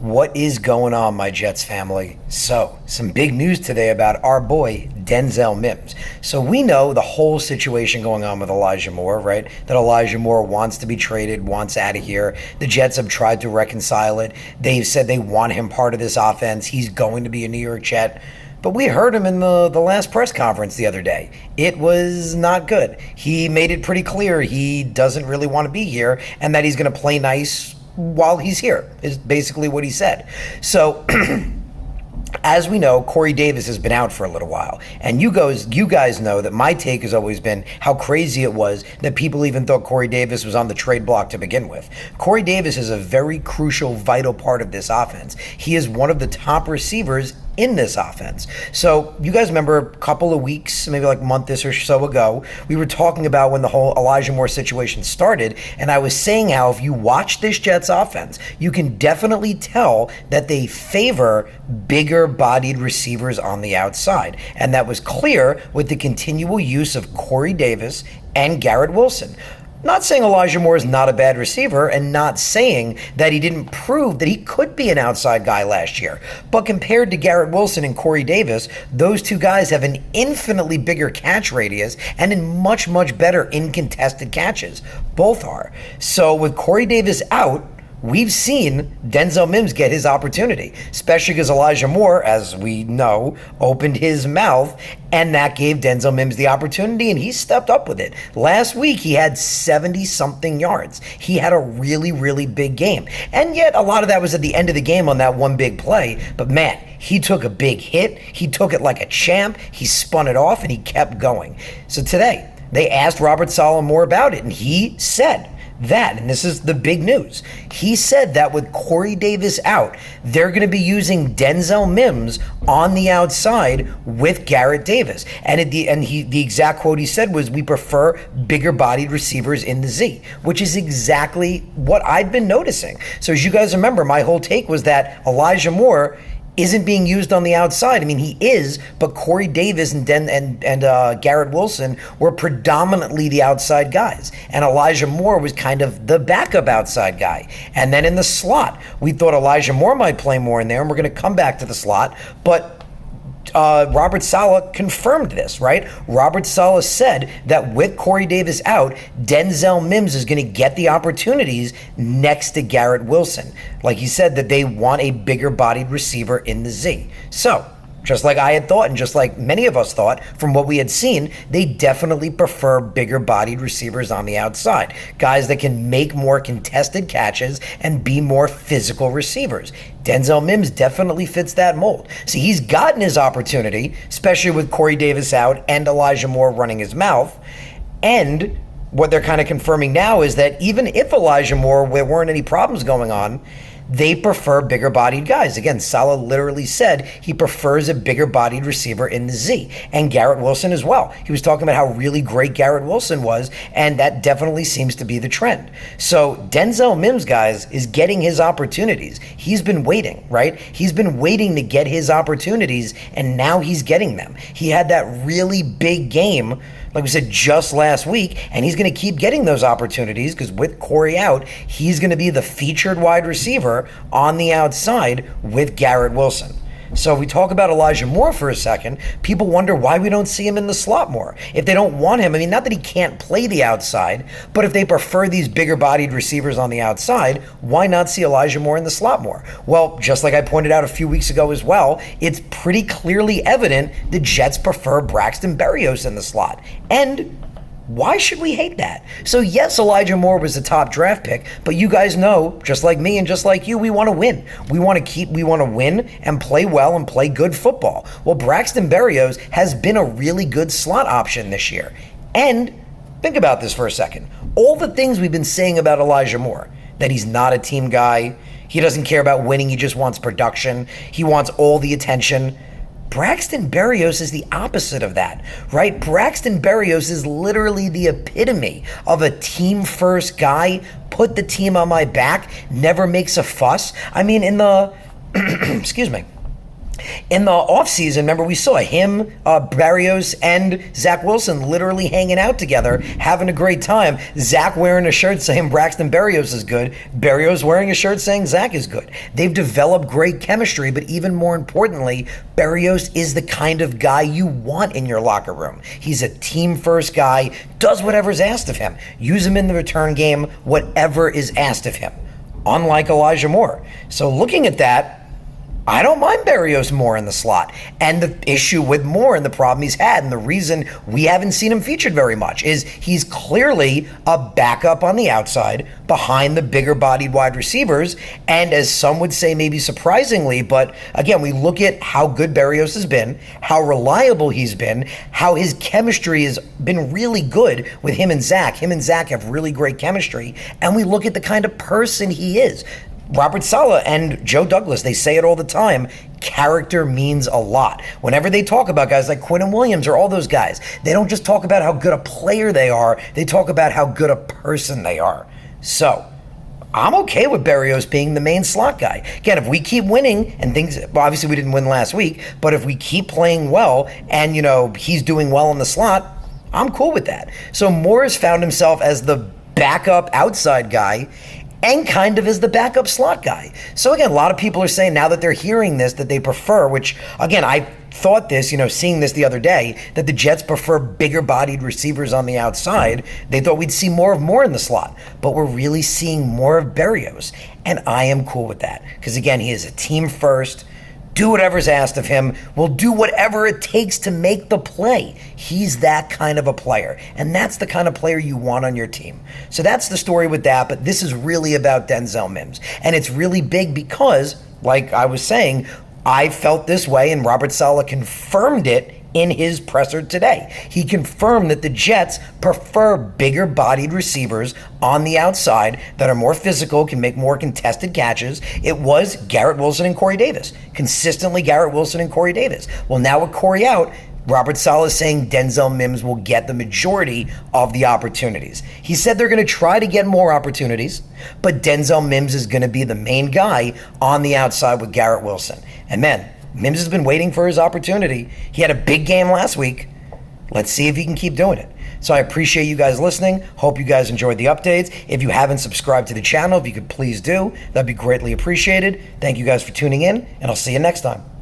What is going on, my Jets family? So, some big news today about our boy, Denzel Mims. So we know the whole situation going on with Elijah Moore, right? That Elijah Moore wants to be traded, wants out of here. The Jets have tried to reconcile it. They've said they want him part of this offense. He's going to be a New York Jet. But we heard him in the last press conference the other day. It was not good. He made it pretty clear he doesn't really want to be here and that he's going to play nice while he's here, is basically what he said. So, as we know, Corey Davis has been out for a little while. And you guys know that my take has always been how crazy it was that people even thought Corey Davis was on the trade block to begin with. Corey Davis is a very crucial, vital part of this offense. He is one of the top receivers in this offense. So you guys remember a couple of weeks, maybe like a month or so ago, we were talking about when the whole Elijah Moore situation started, and I was saying how if you watch this Jets offense, you can definitely tell that they favor bigger bodied receivers on the outside. And that was clear with the continual use of Corey Davis and Garrett Wilson. Not saying Elijah Moore is not a bad receiver and not saying that he didn't prove that he could be an outside guy last year. But compared to Garrett Wilson and Corey Davis, those two guys have an infinitely bigger catch radius and in much, much better in contested catches. Both are. So with Corey Davis out, we've seen Denzel Mims get his opportunity, especially because Elijah Moore, as we know, opened his mouth, and that gave Denzel Mims the opportunity, and he stepped up with it. Last week, he had 70-something yards. He had a really, really big game. And yet, a lot of that was at the end of the game on that one big play. But man, he took a big hit. He took it like a champ. He spun it off, and he kept going. So today, they asked Robert Saleh more about it, and he said that, and this is the big news, he said that with Corey Davis out, they're going to be using Denzel Mims on the outside with Garrett Davis. And the exact quote he said was, "We prefer bigger bodied receivers in the Z," which is exactly what I've been noticing. So as you guys remember, my whole take was that Elijah Moore isn't being used on the outside. I mean, he is, but Corey Davis and Garrett Wilson were predominantly the outside guys. And Elijah Moore was kind of the backup outside guy. And then in the slot, we thought Elijah Moore might play more in there, and we're going to come back to the slot. But Robert Saleh confirmed this, right? Robert Saleh said that with Corey Davis out, Denzel Mims is going to get the opportunities next to Garrett Wilson. Like he said, that they want a bigger bodied receiver in the Z. So, just like I had thought and just like many of us thought from what we had seen, they definitely prefer bigger bodied receivers on the outside. Guys that can make more contested catches and be more physical receivers. Denzel Mims definitely fits that mold. See, he's gotten his opportunity, especially with Corey Davis out and Elijah Moore running his mouth. And what they're kind of confirming now is that even if Elijah Moore, there weren't any problems going on, they prefer bigger bodied guys. Again, Saleh literally said he prefers a bigger bodied receiver in the Z. And Garrett Wilson as well. He was talking about how really great Garrett Wilson was, and that definitely seems to be the trend. So Denzel Mims, guys, is getting his opportunities. He's been waiting, right? He's been waiting to get his opportunities, and now he's getting them. He had that really big game, like we said, just last week, and he's going to keep getting those opportunities because with Corey out, he's going to be the featured wide receiver on the outside with Garrett Wilson. So if we talk about Elijah Moore for a second, people wonder why we don't see him in the slot more. If they don't want him, I mean, not that he can't play the outside, but if they prefer these bigger bodied receivers on the outside, why not see Elijah Moore in the slot more? Well, just like I pointed out a few weeks ago as well, it's pretty clearly evident the Jets prefer Braxton Berrios in the slot. And why should we hate that? So yes, Elijah Moore was the top draft pick, but you guys know, just like me and just like you, we want to win. We want to win and play well and play good football. Well, Braxton Berrios has been a really good slot option this year. And think about this for a second. All the things we've been saying about Elijah Moore, that he's not a team guy, he doesn't care about winning, he just wants production, he wants all the attention. Braxton Berrios is the opposite of that, right? Braxton Berrios is literally the epitome of a team-first guy, put the team on my back, never makes a fuss. I mean, in the, excuse me, In the offseason, remember, we saw him, Barrios, and Zach Wilson literally hanging out together, having a great time. Zach wearing a shirt saying Braxton Berrios is good. Berrios wearing a shirt saying Zach is good. They've developed great chemistry, but even more importantly, Berrios is the kind of guy you want in your locker room. He's a team-first guy, does whatever's asked of him. Use him in the return game, whatever is asked of him. Unlike Elijah Moore. So looking at that, I don't mind Berrios more in the slot. And the issue with Moore and the problem he's had, and the reason we haven't seen him featured very much, is he's clearly a backup on the outside behind the bigger bodied wide receivers. And as some would say, maybe surprisingly, but again, we look at how good Berrios has been, how reliable he's been, how his chemistry has been really good with him and Zach. Him and Zach have really great chemistry. And we look at the kind of person he is. Robert Saleh and Joe Douglas, they say it all the time, character means a lot. Whenever they talk about guys like Quinnen Williams or all those guys, they don't just talk about how good a player they are, they talk about how good a person they are. So, I'm okay with Berrios being the main slot guy. Again, if we keep winning and things, well, obviously we didn't win last week, but if we keep playing well and, he's doing well in the slot, I'm cool with that. So Moore has found himself as the backup outside guy and kind of is the backup slot guy. So again, a lot of people are saying now that they're hearing this that they prefer, which again, I thought this, seeing this the other day, that the Jets prefer bigger bodied receivers on the outside. They thought we'd see more of Moore in the slot, but we're really seeing more of Berrios. And I am cool with that because again, he is a team first, do whatever's asked of him, will do whatever it takes to make the play. He's that kind of a player, and that's the kind of player you want on your team. So that's the story with that, but this is really about Denzel Mims, and it's really big because, like I was saying, I felt this way, and Robert Saleh confirmed it in his presser today. He confirmed that the Jets prefer bigger bodied receivers on the outside that are more physical, can make more contested catches. It was Garrett Wilson and Corey Davis. Consistently Garrett Wilson and Corey Davis. Well, now with Corey out, Robert Saleh is saying Denzel Mims will get the majority of the opportunities. He said they're going to try to get more opportunities, but Denzel Mims is going to be the main guy on the outside with Garrett Wilson. And man, Mims has been waiting for his opportunity. He had a big game last week. Let's see if he can keep doing it. So I appreciate you guys listening. Hope you guys enjoyed the updates. If you haven't subscribed to the channel, if you could please do, that'd be greatly appreciated. Thank you guys for tuning in, and I'll see you next time.